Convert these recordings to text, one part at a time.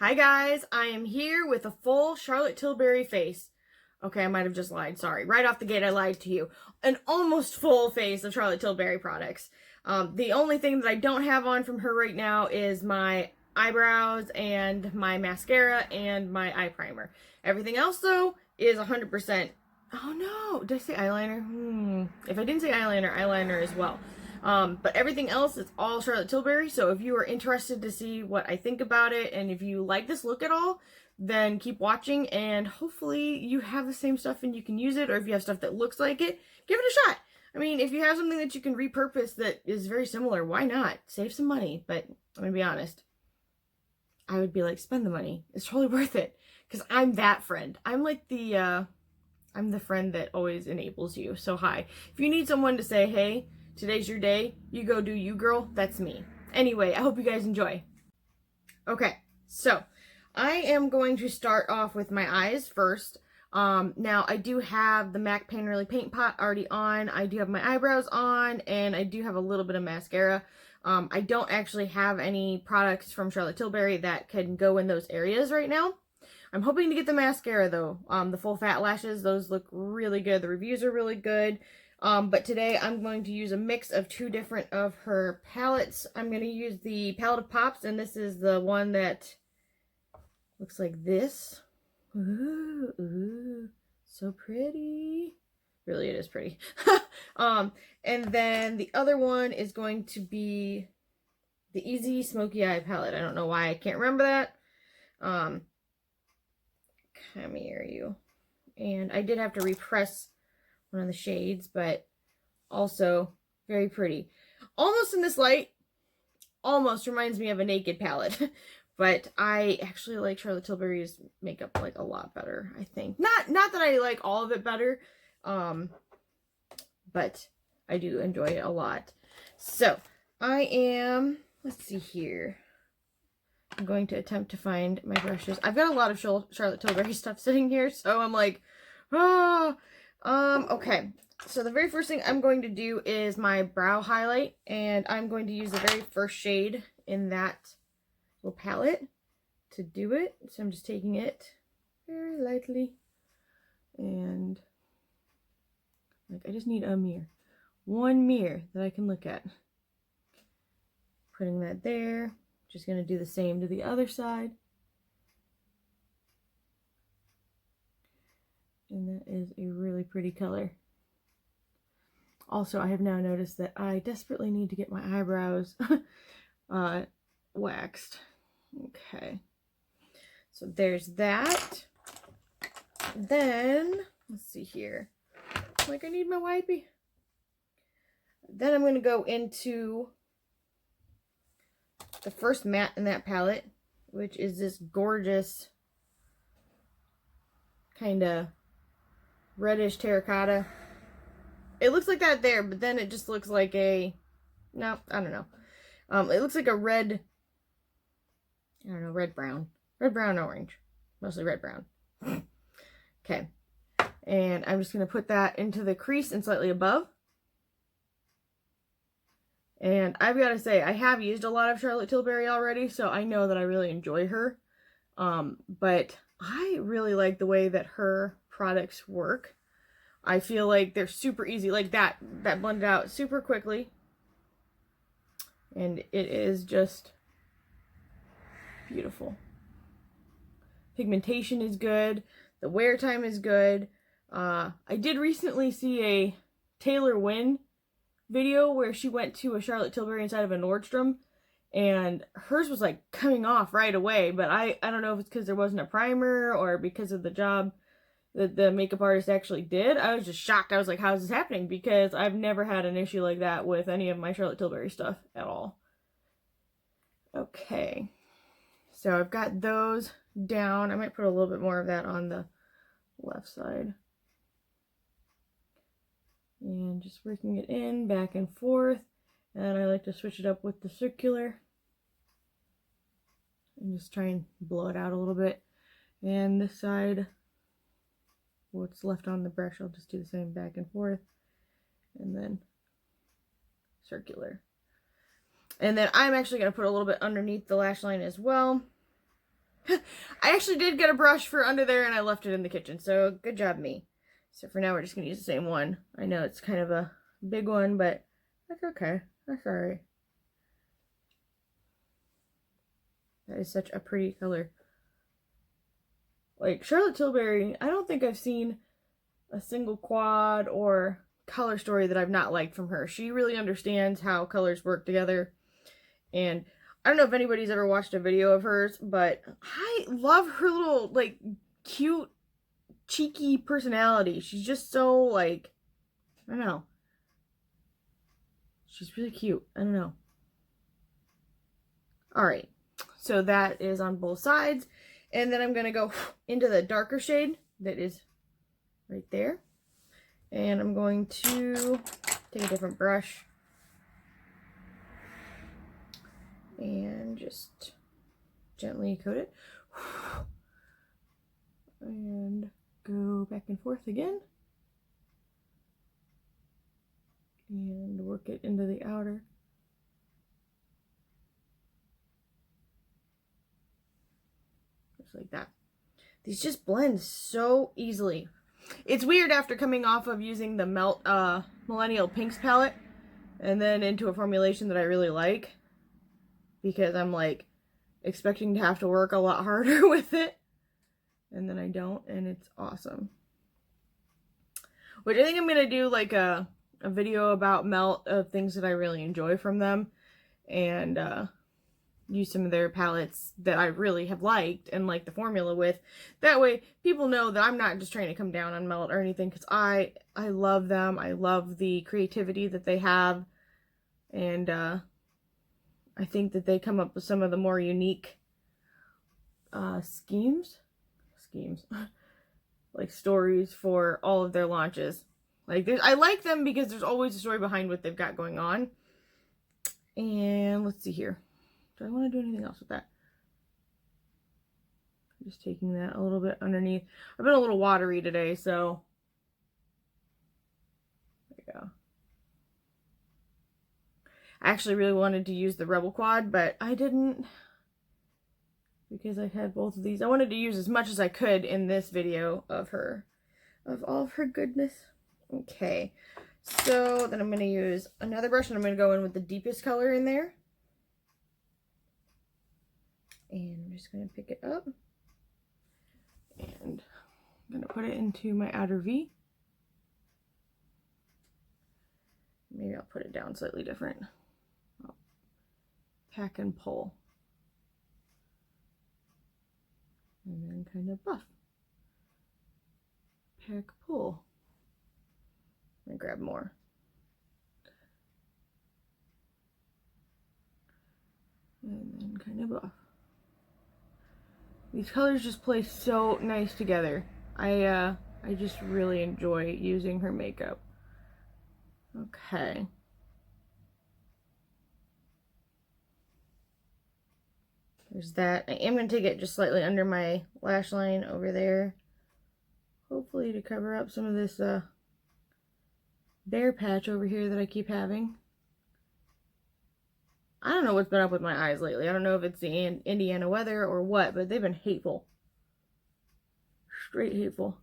Hi guys, I am here with a full Charlotte Tilbury face. Okay, I might have just lied, sorry. Right off the gate, I lied to you. An almost full face of Charlotte Tilbury products. The only thing that I don't have on from her right now is my eyebrows and my mascara and my eye primer. Everything else, though, is 100%. Oh no, did I say eyeliner? If I didn't say eyeliner, eyeliner as well. But everything else is all Charlotte Tilbury, so if you are interested to see what I think about it, and if you like this look at all, then keep watching, and hopefully you have the same stuff and you can use it, or if you have stuff that looks like it, give it a shot. I mean, if you have something that you can repurpose that is very similar, why not? Save some money, but I'm gonna be honest. I would be like, spend the money. It's totally worth it, because I'm that friend. I'm like I'm the friend that always enables you. So hi. If you need someone to say, hey, today's your day, you go do you, girl, that's me. Anyway, I hope you guys enjoy. Okay, so I am going to start off with my eyes first. Now I do have the MAC Painterly Paint Pot already on. I do have my eyebrows on, and I do have a little bit of mascara. I don't actually have any products from Charlotte Tilbury that can go in those areas right now. I'm hoping to get the mascara though. The full fat lashes, those look really good. The reviews are really good. But today I'm going to use a mix of two different of her palettes. I'm going to use the Palette of Pops, and this is the one that looks like this. Ooh, so pretty. Really, it is pretty. And then the other one is going to be the Easy Smoky Eye palette. I don't know why I can't remember that. Come here, you. And I did have to repress one of the shades, but also very pretty. Almost in this light, almost reminds me of a Naked palette. But I actually like Charlotte Tilbury's makeup like a lot better, I think. Not that I like all of it better, but I do enjoy it a lot. So I am, let's see here. I'm going to attempt to find my brushes. I've got a lot of Charlotte Tilbury stuff sitting here, so I'm like, oh, okay. So the very first thing I'm going to do is my brow highlight, and I'm going to use the very first shade in that little palette to do it. So I'm just taking it very lightly, and like I just need a mirror. One mirror that I can look at. Putting that there. Just going to do the same to the other side. And that is a really pretty color. Also, I have now noticed that I desperately need to get my eyebrows waxed. Okay. So there's that. Then, let's see here. Like I need my wipey. Then I'm going to go into the first matte in that palette, which is this gorgeous kind of reddish terracotta. It looks like that there, but then it just looks like a, no, I don't know. It looks like a red, I don't know, red-brown. Red-brown orange. Mostly red-brown. Okay. And I'm just going to put that into the crease and slightly above. And I've got to say, I have used a lot of Charlotte Tilbury already, so I know that I really enjoy her. But I really like the way that her products work. I feel like they're super easy. Like that blended out super quickly. And it is just beautiful. Pigmentation is good. The wear time is good. I did recently see a Taylor Wynn video where she went to a Charlotte Tilbury inside of a Nordstrom, and hers was like coming off right away, but I don't know if it's because there wasn't a primer or because of the job that the makeup artist actually did. I was just shocked. I was like, how is this happening? Because I've never had an issue like that with any of my Charlotte Tilbury stuff at all. Okay, so I've got those down. I might put a little bit more of that on the left side. And just working it in, back and forth. And I like to switch it up with the circular. And just try and blow it out a little bit. And this side, what's left on the brush, I'll just do the same back and forth. And then circular. And then I'm actually going to put a little bit underneath the lash line as well. I actually did get a brush for under there and I left it in the kitchen, so good job me. So for now we're just going to use the same one. I know it's kind of a big one, but that's okay. That's alright. That is such a pretty color. Like, Charlotte Tilbury, I don't think I've seen a single quad or color story that I've not liked from her. She really understands how colors work together. And I don't know if anybody's ever watched a video of hers, but I love her little, like, cute, cheeky personality. She's just so, like, I don't know. She's really cute. I don't know. Alright, so that is on both sides. And then I'm going to go into the darker shade that is right there. And I'm going to take a different brush and just gently coat it. And go back and forth again. And work it into the outer. Like that. These just blend so easily. It's weird after coming off of using the Melt Millennial Pinks palette and then into a formulation that I really like, because I'm like expecting to have to work a lot harder with it, and then I don't, and it's awesome. Which I think I'm gonna do like a video about Melt of things that I really enjoy from them, and use some of their palettes that I really have liked and like the formula with. That way people know that I'm not just trying to come down on Melt or anything, because I love them. I love the creativity that they have, and I think that they come up with some of the more unique schemes like stories for all of their launches. Like, I like them because there's always a story behind what they've got going on. And let's see here. Do I want to do anything else with that? I'm just taking that a little bit underneath. I've been a little watery today, so there you go. I actually really wanted to use the Rebel Quad, but I didn't, because I had both of these. I wanted to use as much as I could in this video of her, of all of her goodness. Okay, so then I'm going to use another brush, and I'm going to go in with the deepest color in there. And I'm just going to pick it up, and I'm going to put it into my outer V. Maybe I'll put it down slightly different. I'll pack and pull. And then kind of buff. Pack, pull. And grab more. And then kind of buff. These colors just play so nice together. I just really enjoy using her makeup. Okay. There's that. I am going to take it just slightly under my lash line over there. Hopefully to cover up some of this bare patch over here that I keep having. I don't know what's been up with my eyes lately. I don't know if it's the Indiana weather or what, but they've been hateful. Straight hateful.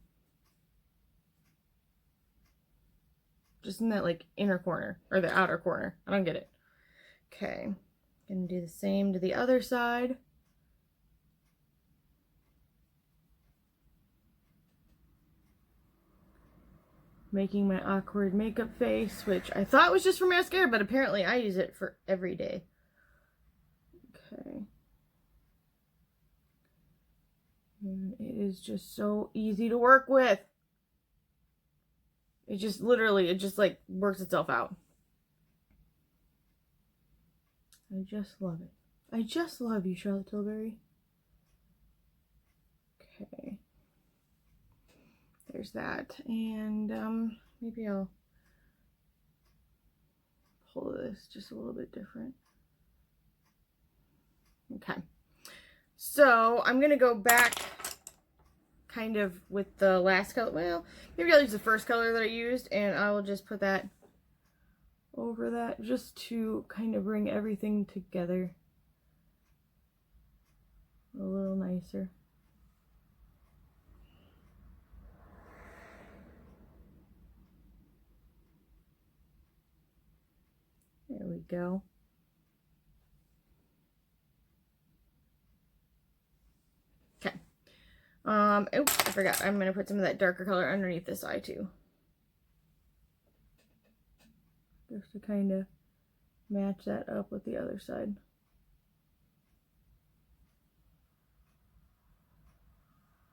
Just in that, like, inner corner, or the outer corner. I don't get it. Okay. Gonna do the same to the other side. Making my awkward makeup face, which I thought was just for mascara, but apparently I use it for every day. Okay. And it is just so easy to work with. It just literally, it just like works itself out. I just love it. I just love you, Charlotte Tilbury. Okay. There's that. And maybe I'll pull this just a little bit different. Okay. So I'm going to go back kind of with the last color. Well, maybe I'll use the first color that I used, and I will just put that over that just to kind of bring everything together. a little nicer. There we go. Okay. Oops, I forgot. I'm gonna put some of that darker color underneath this eye too. Just to kind of match that up with the other side.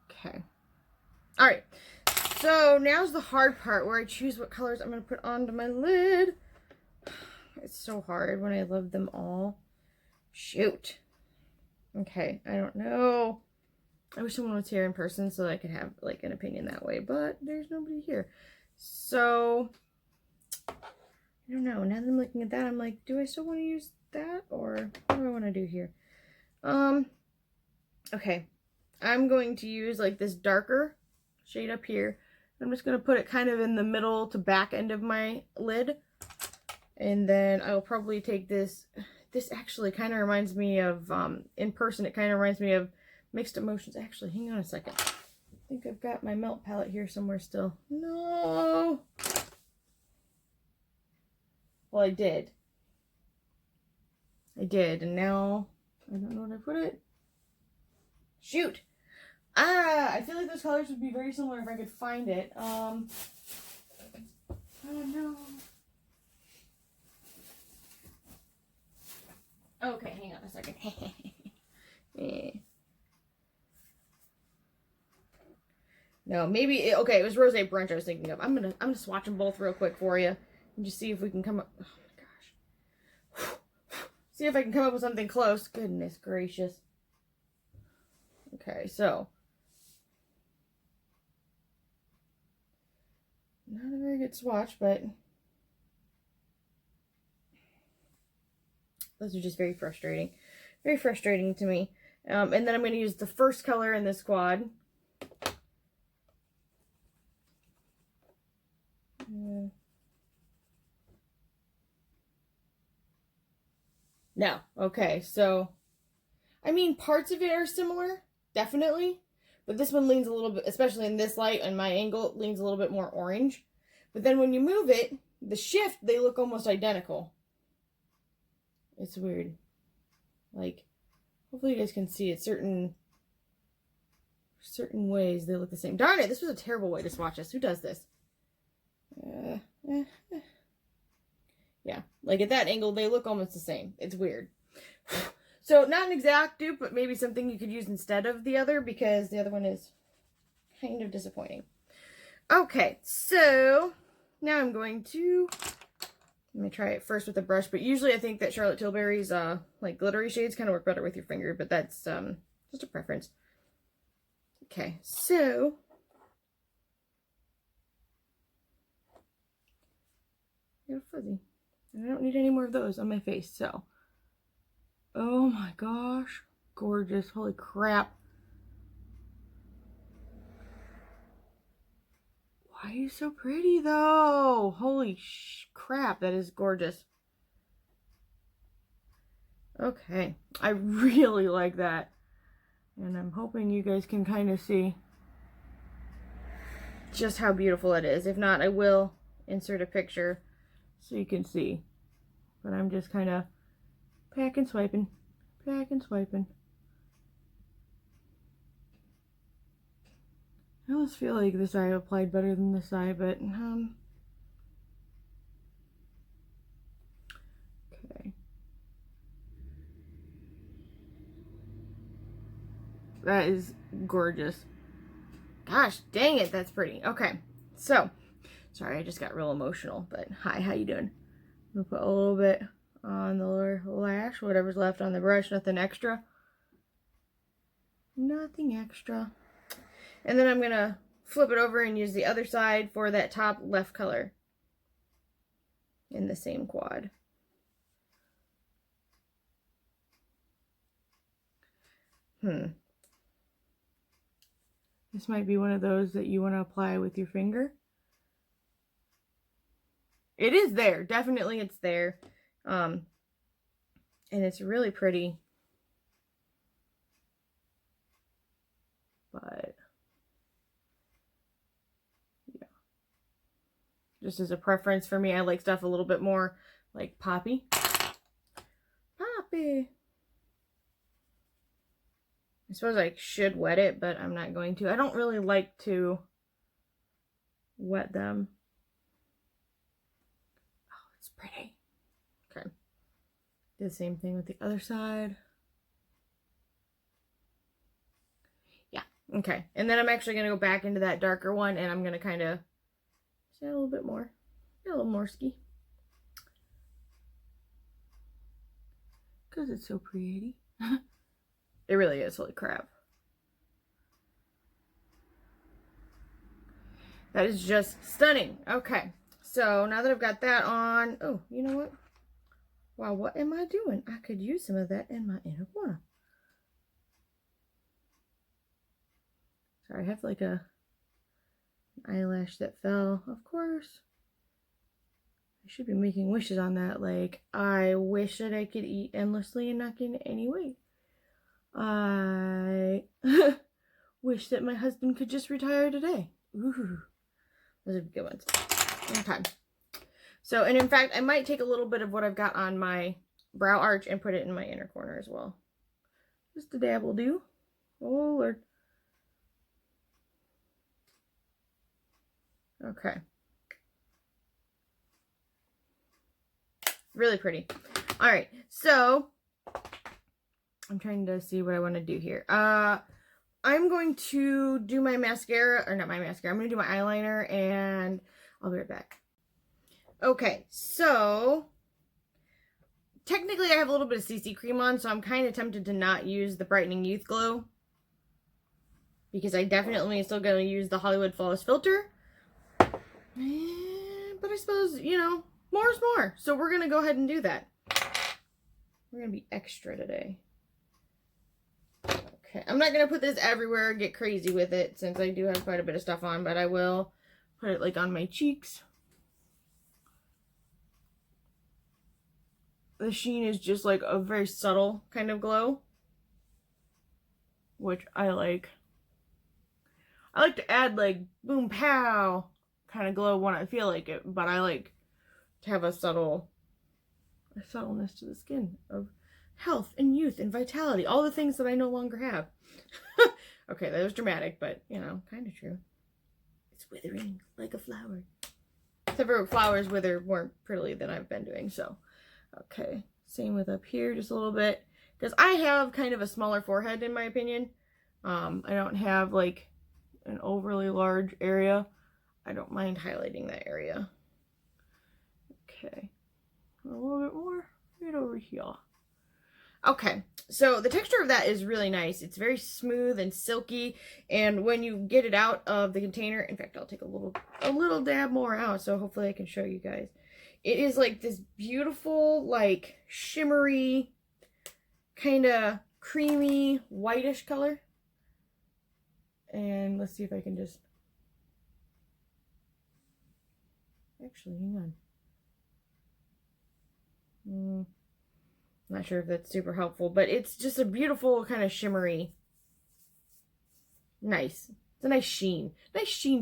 Okay. All right. So now's the hard part where I choose what colors I'm going to put onto my lid. It's so hard when I love them all. Shoot. Okay. I don't know. I wish someone was here in person so that I could have like an opinion that way, but there's nobody here. So I don't know. Now that I'm looking at that, I'm like, do I still want to use that, or what do I want to do here? Okay. I'm going to use like this darker shade up here. I'm just going to put it kind of in the middle to back end of my lid. And then I'll probably take this. This actually kind of reminds me of, in person, it kind of reminds me of Mixed Emotions. Actually, hang on a second. I think I've got my melt palette here somewhere still. No! Well, I did. And now I don't know where to put it. Shoot! I feel like those colors would be very similar if I could find it. Oh no. Okay, hang on a second. No, maybe okay, it was Rosé Brunch I was thinking of. I'm gonna swatch them both real quick for you and just see if we can come up. Oh my gosh. See if I can come up with something close. Goodness gracious. Okay, so not a very good swatch, but those are just very frustrating. Very frustrating to me. And then I'm going to use the first color in this quad. No. Okay, so I mean, parts of it are similar, definitely. But this one leans a little bit, especially in this light and my angle, it leans a little bit more orange. But then when you move it, the shift, they look almost identical. It's weird. Like, hopefully you guys can see it. Certain ways they look the same. Darn it, this was a terrible way to swatch this. Who does this? Yeah, like at that angle, they look almost the same. It's weird. So not an exact dupe, but maybe something you could use instead of the other, because the other one is kind of disappointing. Okay, so now I'm going to, let me try it first with a brush, but usually I think that Charlotte Tilbury's like glittery shades kind of work better with your finger, but that's just a preference. Okay, so I got a fuzzy. And I don't need any more of those on my face, so. Oh my gosh, gorgeous, holy crap. Why are you so pretty though? Holy crap, that is gorgeous. Okay, I really like that. And I'm hoping you guys can kind of see just how beautiful it is. If not, I will insert a picture so you can see. But I'm just kind of pack and swiping, pack and swiping. I almost feel like this eye applied better than this eye, but okay. That is gorgeous. Gosh, dang it, that's pretty. Okay, so, sorry, I just got real emotional, but hi, how you doing? I'm gonna put a little bit on the lower lash, whatever's left on the brush, nothing extra. Nothing extra. And then I'm gonna flip it over and use the other side for that top left color in the same quad. This might be one of those that you want to apply with your finger. It is there. Definitely it's there. And it's really pretty. Just as a preference for me, I like stuff a little bit more like poppy. Poppy. I suppose I should wet it, but I'm not going to. I don't really like to wet them. Oh, it's pretty. Okay. Do the same thing with the other side. Yeah, okay. And then I'm actually going to go back into that darker one, and I'm going to kind of add a little bit more. A little more ski. Because it's so pretty. It really is, holy crap. That is just stunning. Okay, so now that I've got that on, oh, you know what? Wow, what am I doing? I could use some of that in my inner corner. Sorry, I have like an eyelash that fell, of course. I should be making wishes on that, like, I wish that I could eat endlessly and not gain any weight. I wish that my husband could just retire today. Ooh, those are good ones. Okay. So, and in fact, I might take a little bit of what I've got on my brow arch and put it in my inner corner as well. Just a dab will do. Oh, Lord. Okay. Really pretty. All right, so I'm trying to see what I want to do here. I'm going to do my mascara, or not my mascara, I'm going to do my eyeliner, and I'll be right back. Okay, so technically I have a little bit of CC cream on, so I'm kind of tempted to not use the Brightening Youth Glow, because I definitely am still going to use the Hollywood Flawless Filter. But I suppose, you know, more is more. So we're going to go ahead and do that. We're going to be extra today. Okay, I'm not going to put this everywhere and get crazy with it since I do have quite a bit of stuff on, but I will put it like on my cheeks. The sheen is just like a very subtle kind of glow, which I like. I like to add like boom pow kind of glow when I feel like it, but I like to have a subtleness to the skin of health and youth and vitality, all the things that I no longer have. Okay, that was dramatic, but you know, kind of true. It's withering like a flower. Except for flowers wither more prettily than I've been doing, so. Okay, same with up here, just a little bit. Because I have kind of a smaller forehead, in my opinion. I don't have, like, an overly large area. I don't mind highlighting that area. Okay, a little bit more right over here. Okay, so the texture of that is really nice. It's very smooth and silky, and when you get it out of the container, in fact, I'll take a little dab more out, so hopefully I can show you guys. It is like this beautiful, like shimmery, kind of creamy, whitish color. And let's see if I can just, actually, hang on. Not sure if that's super helpful, but it's just a beautiful kind of shimmery, nice. It's a nice sheen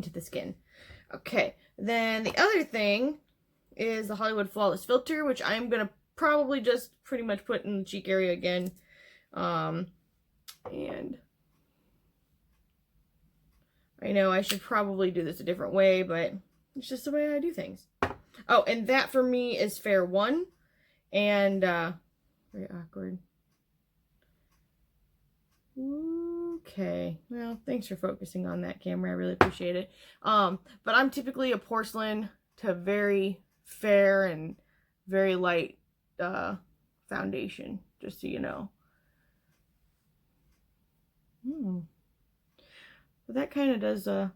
to the skin. Okay, then the other thing is the Hollywood Flawless Filter, which I'm gonna probably just pretty much put in the cheek area again. And I know I should probably do this a different way, but it's just the way I do things. Oh, and that for me is Fair 1. And, very awkward. Okay. Well, thanks for focusing on that, camera. I really appreciate it. But I'm typically a porcelain to very fair and very light foundation, just so you know. But that kind of does, I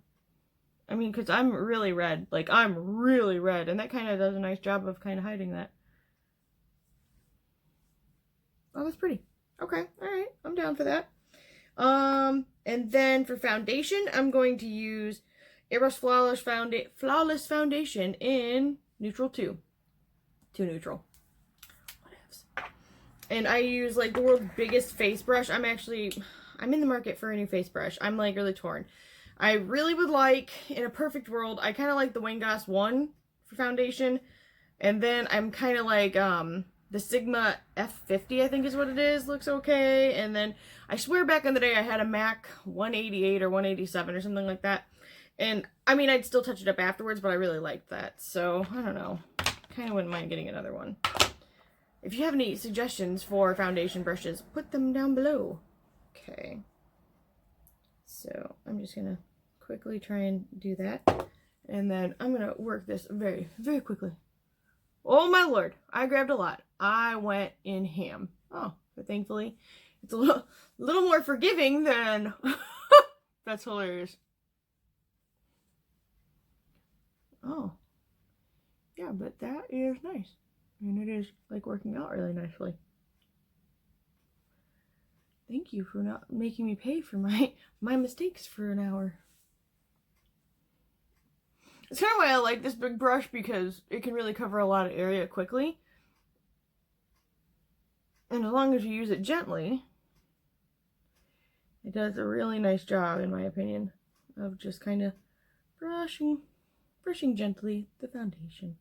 mean, because I'm really red. Like, I'm really red. And that kind of does a nice job of kind of hiding that. Oh, that's pretty. Okay, alright. I'm down for that. And then for foundation, I'm going to use AIRBRUSH Flawless Foundation in Neutral 2. 2 Neutral. Whatevs. And I use, like, the world's biggest face brush. I'm in the market for a new face brush. I'm, like, really torn. I really would like, in a perfect world, I kind of like the Wayne Goss 1 for foundation. And then I'm kind of like, the Sigma F50, I think is what it is, looks okay. And then I swear back in the day I had a MAC 188 or 187 or something like that. And I mean, I'd still touch it up afterwards, but I really liked that. So I don't know. Kind of wouldn't mind getting another one. If you have any suggestions for foundation brushes, put them down below. Okay. So I'm just going to quickly try and do that. And then I'm going to work this very, very quickly. Oh my lord, I grabbed a lot. I went in ham. Oh, but thankfully it's a little more forgiving than... That's hilarious. Oh. Yeah, but that is nice. And it is like working out really nicely. Thank you for not making me pay for my mistakes for an hour. It's kind of why I like this big brush, because it can really cover a lot of area quickly. And as long as you use it gently, it does a really nice job, in my opinion, of just kind of brushing gently the foundation.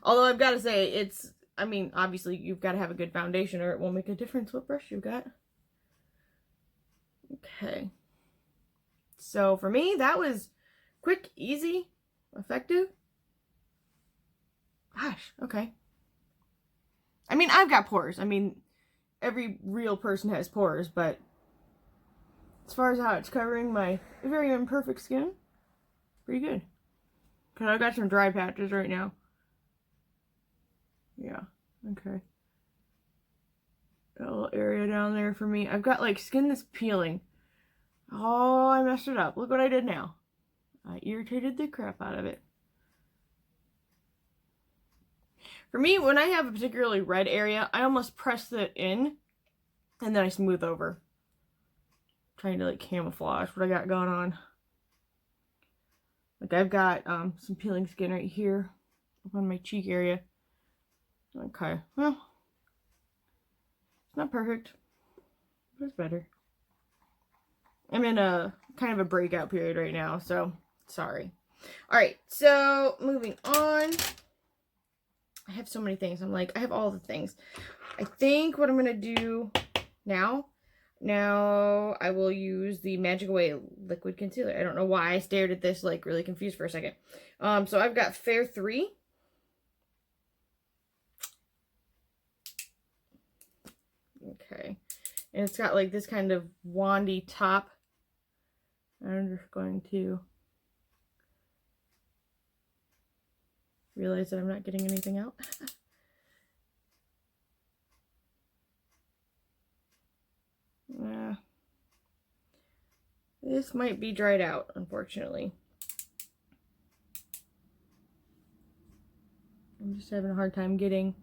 Although I've got to say, I mean, obviously you've got to have a good foundation or it won't make a difference what brush you've got. Okay. So for me, that was quick, easy, effective. Gosh, okay. I mean, I've got pores. I mean, every real person has pores, but as far as how it's covering my very imperfect skin, pretty good. Because I've got some dry patches right now. Yeah, okay. Got a little area down there for me. I've got like skin that's peeling. Oh, I messed it up. Look what I did now. I irritated the crap out of it. For me, when I have a particularly red area, I almost press it in and then I smooth over. Trying to like camouflage what I got going on. Like I've got some peeling skin right here up on my cheek area. Okay, well, it's not perfect, but it's better. I'm in a kind of a breakout period right now, so sorry. Alright, so moving on. I have so many things. I'm like, I have all the things. I think what I'm going to do now I will use the Magic Away Liquid Concealer. I don't know why I stared at this like really confused for a second. So I've got Fair 3. Okay. And it's got like this kind of wandy top. I'm just going to realize that I'm not getting anything out. This might be dried out, unfortunately. I'm just having a hard time getting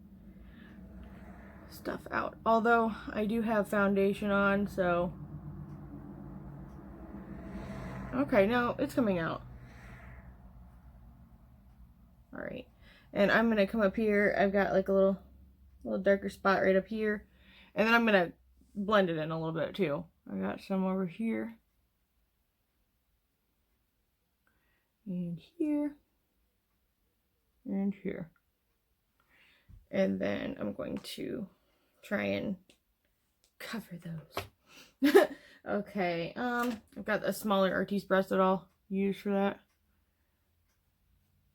stuff out. Although I do have foundation on, so... Okay, no, it's coming out. Alright. And I'm going to come up here. I've got like a little darker spot right up here. And then I'm going to blend it in a little bit too. I got some over here. And here. And here. And then I'm going to try and cover those. Okay, I've got a smaller artiste brush that I'll use for that.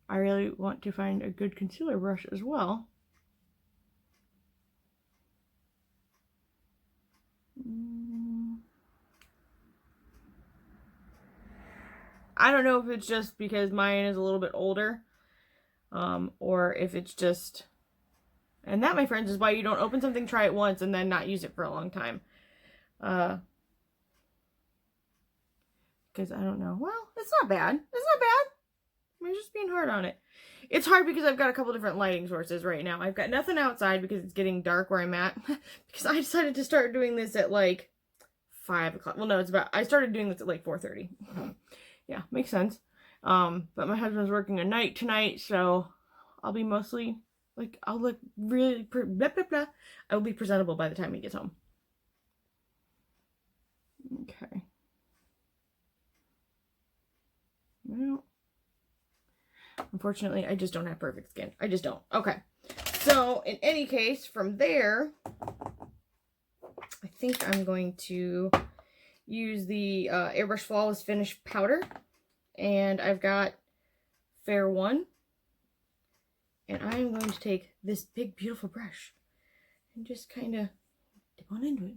I really want to find a good concealer brush as well. I don't know if it's just because mine is a little bit older, or if it's just... And that, my friends, is why you don't open something, try it once, and then not use it for a long time. Because I don't know. Well, it's not bad. It's not bad. I'm just being hard on it. It's hard because I've got a couple different lighting sources right now. I've got nothing outside because it's getting dark where I'm at. Because I decided to start doing this at like 5 o'clock. Well, no, I started doing this at like 4:30. Yeah, makes sense. But my husband's working a night tonight, so I'll be mostly... Like, I'll look really, blah, blah, blah. I will be presentable by the time he gets home. Okay. Well, Unfortunately, I just don't have perfect skin. I just don't. Okay. So, in any case, from there, I think I'm going to use the Airbrush Flawless Finish Powder. And I've got Fair 1. And I am going to take this big, beautiful brush and just kind of dip on into it.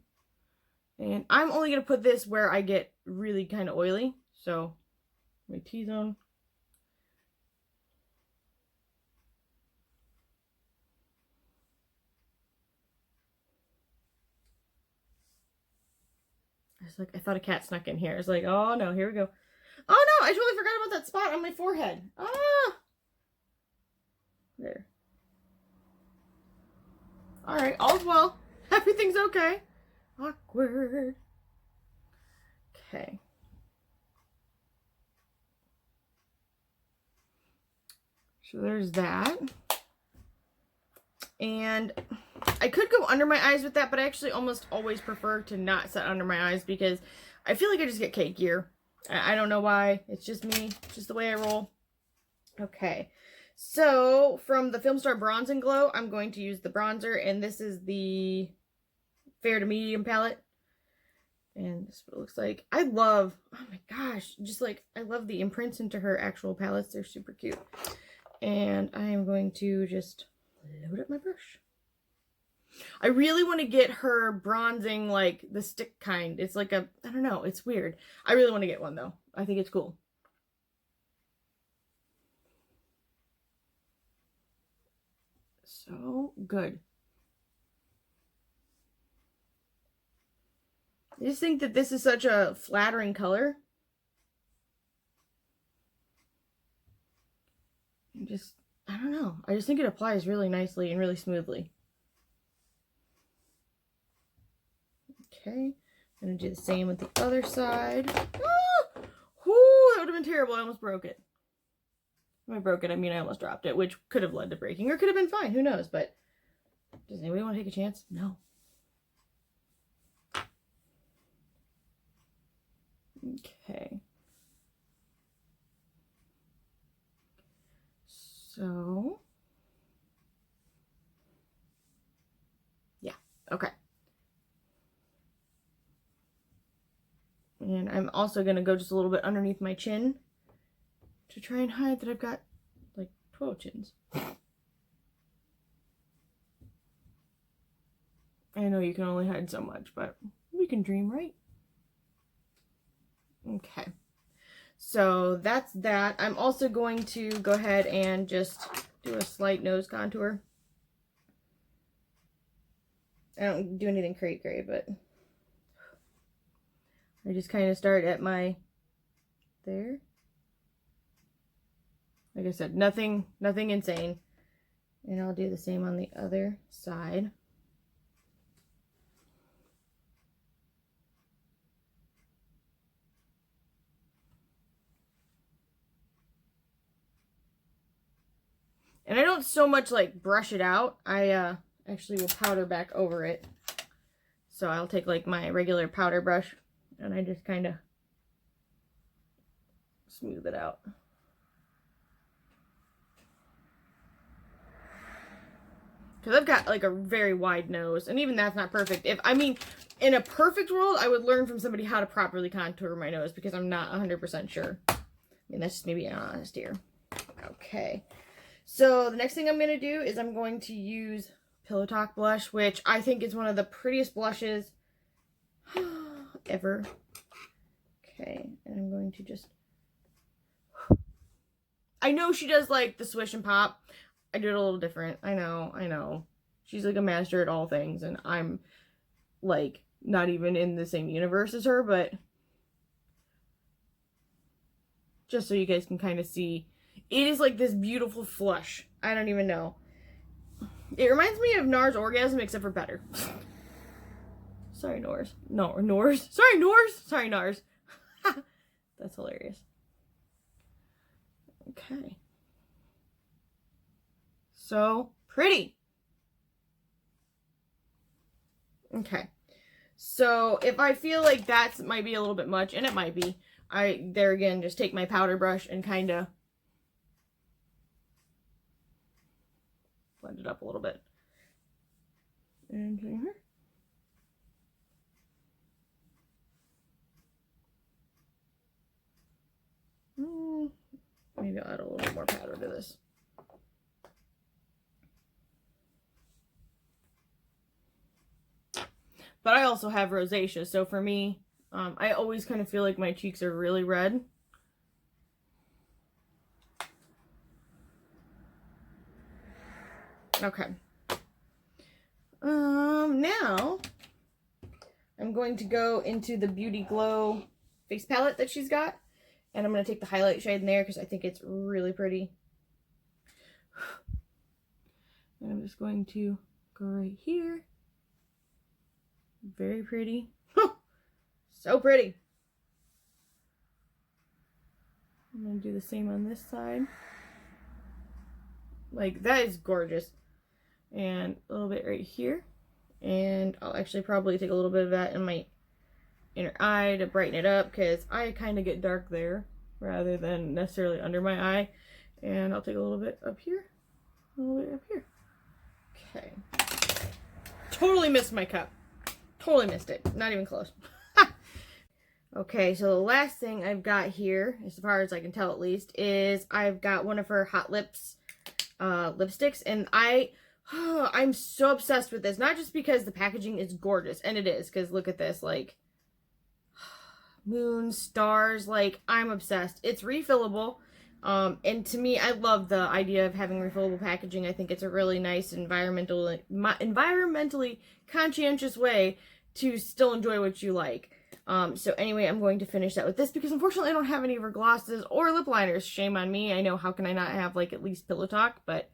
And I'm only going to put this where I get really kind of oily. So, my T-zone. I thought a cat snuck in here. I was like, oh no, here we go. Oh no, I totally forgot about that spot on my forehead. Ah! There. Alright, all's well. Everything's okay. Awkward. Okay. So there's that. And I could go under my eyes with that, but I actually almost always prefer to not set under my eyes because I feel like I just get cakier. I don't know why. It's just me. It's just the way I roll. Okay. So from the FILMSTAR Bronze and Glow, I'm going to use the bronzer, and this is the Fair to Medium palette. And this is what it looks like. I love, oh my gosh, just like, I love the imprints into her actual palettes. They're super cute. And I am going to just load up my brush. I really want to get her bronzing like the stick kind. It's like a, I don't know, it's weird. I really want to get one though. I think it's cool. So good. I just think that this is such a flattering color. I don't know. I just think it applies really nicely and really smoothly. Okay. I'm going to do the same with the other side. Ah! Whoo! That would have been terrible. I almost broke it. When I broke it, I mean I almost dropped it, which could have led to breaking, or could have been fine. Who knows? But does anybody want to take a chance? No. Okay. So, yeah, okay. And I'm also going to go just a little bit underneath my chin to try and hide that I've got like 12 chins. I know you can only hide so much, but we can dream, right? Okay. So that's that. I'm also going to go ahead and just do a slight nose contour. I don't do anything cray-cray, but I just kind of start at my, there. Like I said, nothing insane. And I'll do the same on the other side. And I don't so much like brush it out. I actually will powder back over it. So I'll take like my regular powder brush and I just kind of smooth it out. Because I've got like a very wide nose, and even that's not perfect. I mean, in a perfect world, I would learn from somebody how to properly contour my nose because I'm not 100% sure. I mean, that's just me being honest here. Okay. So the next thing I'm going to do is I'm going to use Pillow Talk blush, which I think is one of the prettiest blushes ever. Okay, and I'm going to just... I know she does like the swish and pop. I do it a little different. I know. She's like a master at all things, and I'm like not even in the same universe as her, but just so you guys can kind of see. It is like this beautiful flush. I don't even know. It reminds me of NARS Orgasm, except for better. Sorry, Nors. No, Nors. Sorry, Nors. Sorry, NARS. That's hilarious. Okay. So pretty. Okay. So if I feel like that might be a little bit much, and it might be, there again, just take my powder brush and kind of blend it up a little bit. And here. Maybe I'll add a little bit more powder to this. But I also have rosacea, so for me, I always kind of feel like my cheeks are really red. Okay. Now I'm going to go into the Beauty Glow face palette that she's got, and I'm going to take the highlight shade in there because I think it's really pretty. And I'm just going to go right here. Very pretty. So pretty. I'm going to do the same on this side. Like, that is gorgeous. And a little bit right here. And I'll actually probably take a little bit of that in my inner eye to brighten it up, because I kind of get dark there rather than necessarily under my eye. And I'll take a little bit up here, a little bit up here. Okay. Totally missed my cup. Totally missed it. Not even close. Okay, so the last thing I've got here, as far as I can tell at least, is I've got one of her Hot Lips lipsticks, and I'm so obsessed with this. Not just because the packaging is gorgeous, and it is, because look at this, like, moons, stars, like, I'm obsessed. It's refillable, and to me, I love the idea of having refillable packaging. I think it's a really nice environmentally conscientious way to still enjoy what you like. So anyway, I'm going to finish that with this because unfortunately I don't have any of her glosses or lip liners. Shame on me. I know, how can I not have, like, at least Pillow Talk, but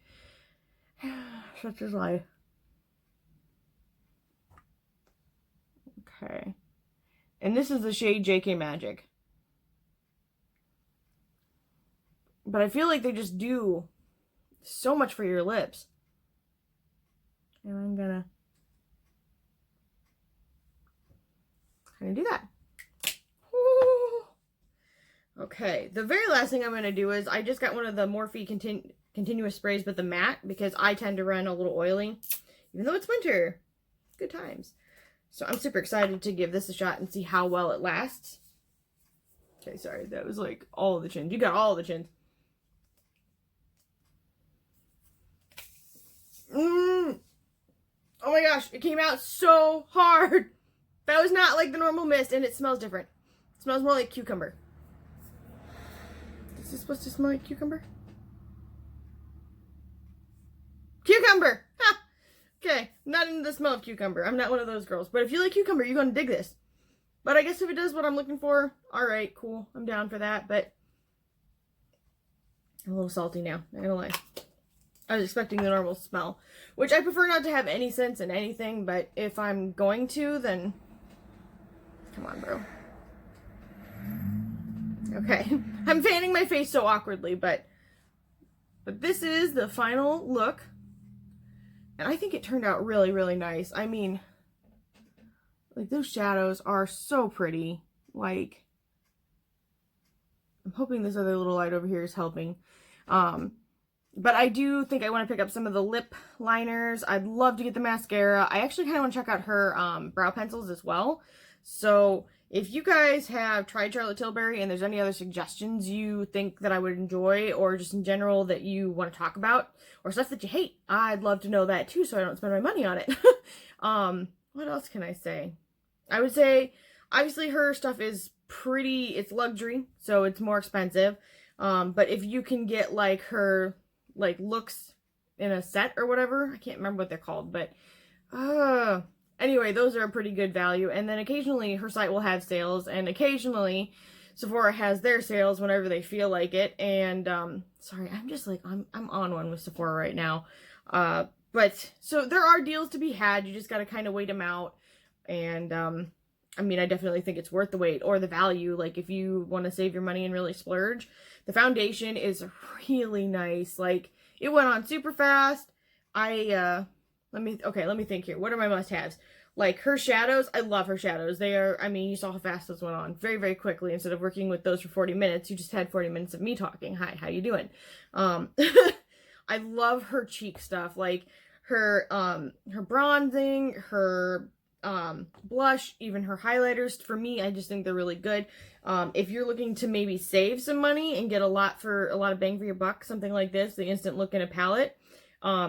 such is life. Okay. And this is the shade JK Magic. But I feel like they just do so much for your lips. And I'm gonna kind of do that. Woo. Okay, the very last thing I'm going to do is I just got one of the Morphe continuous sprays, but the matte, because I tend to run a little oily, even though it's winter. Good times. So I'm super excited to give this a shot and see how well it lasts. Okay, sorry, that was like all of the chins. You got all of the chins. Oh my gosh, it came out so hard. That was not like the normal mist, and it smells different. It smells more like cucumber. Is this supposed to smell like cucumber? Cucumber! Ha! Okay, I'm not into the smell of cucumber. I'm not one of those girls. But if you like cucumber, you're going to dig this. But I guess if it does what I'm looking for, alright, cool. I'm down for that, but I'm a little salty now, not gonna lie. I was expecting the normal smell, which I prefer not to have any scents in anything, but if I'm going to, then come on, bro. Okay, I'm fanning my face so awkwardly, but this is the final look, and I think it turned out really, really nice. I mean, like, those shadows are so pretty. Like, I'm hoping this other little light over here is helping. But I do think I want to pick up some of the lip liners. I'd love to get the mascara. I actually kind of want to check out her brow pencils as well. So if you guys have tried Charlotte Tilbury and there's any other suggestions you think that I would enjoy, or just in general that you want to talk about, or stuff that you hate, I'd love to know that too, so I don't spend my money on it. What else can I say? I would say, obviously her stuff is pretty, it's luxury, so it's more expensive. But if you can get like her like looks in a set or whatever, I can't remember what they're called, but anyway, those are a pretty good value. And then occasionally her site will have sales, and occasionally Sephora has their sales whenever they feel like it. And sorry, I'm just like, I'm on one with Sephora right now. But so there are deals to be had. You just got to kind of wait them out. And I mean, I definitely think it's worth the wait or the value. Like, if you want to save your money and really splurge, the foundation is really nice. Like, it went on super fast. Let me think here. What are my must-haves? Like, her shadows, I love her shadows. They are, I mean, you saw how fast those went on very, very quickly. Instead of working with those for 40 minutes, you just had 40 minutes of me talking. Hi, how you doing? I love her cheek stuff, like her bronzing, her blush, even her highlighters. For me, I just think they're really good. If you're looking to maybe save some money and get a lot of bang for your buck, something like this, the Instant Look in a palette.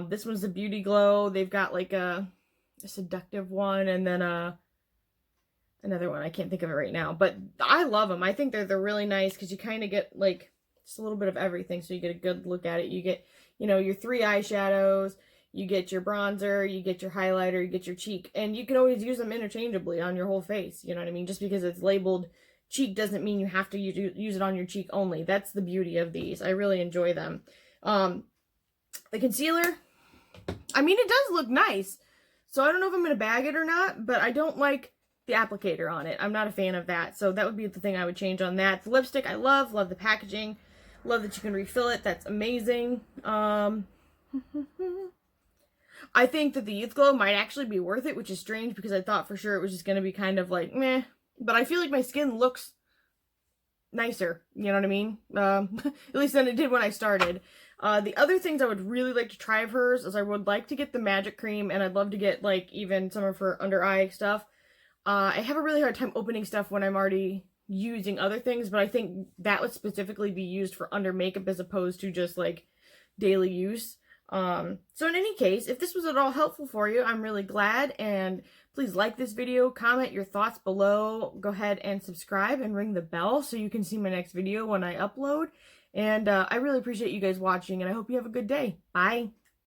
This one's the Beauty Glow. They've got like a seductive one, and then another one. I can't think of it right now, but I love them. I think they're really nice because you kind of get like just a little bit of everything, so you get a good look at it. You get, you know, your 3 eyeshadows, you get your bronzer, you get your highlighter, you get your cheek, and you can always use them interchangeably on your whole face. You know what I mean? Just because it's labeled cheek doesn't mean you have to use it on your cheek only. That's the beauty of these. I really enjoy them. The concealer, I mean, it does look nice, so I don't know if I'm going to bag it or not, but I don't like the applicator on it. I'm not a fan of that, so that would be the thing I would change on that. The lipstick, I love the packaging, love that you can refill it. That's amazing. I think that the Youth Glow might actually be worth it, which is strange because I thought for sure it was just going to be kind of like meh, but I feel like my skin looks nicer, you know what I mean? At least than it did when I started. The other things I would really like to try of hers is I would like to get the Magic Cream, and I'd love to get like even some of her under eye stuff. I have a really hard time opening stuff when I'm already using other things, but I think that would specifically be used for under makeup as opposed to just like daily use. So in any case, if this was at all helpful for you, I'm really glad, and please like this video, comment your thoughts below, go ahead and subscribe and ring the bell so you can see my next video when I upload, and I really appreciate you guys watching, and I hope you have a good day. Bye!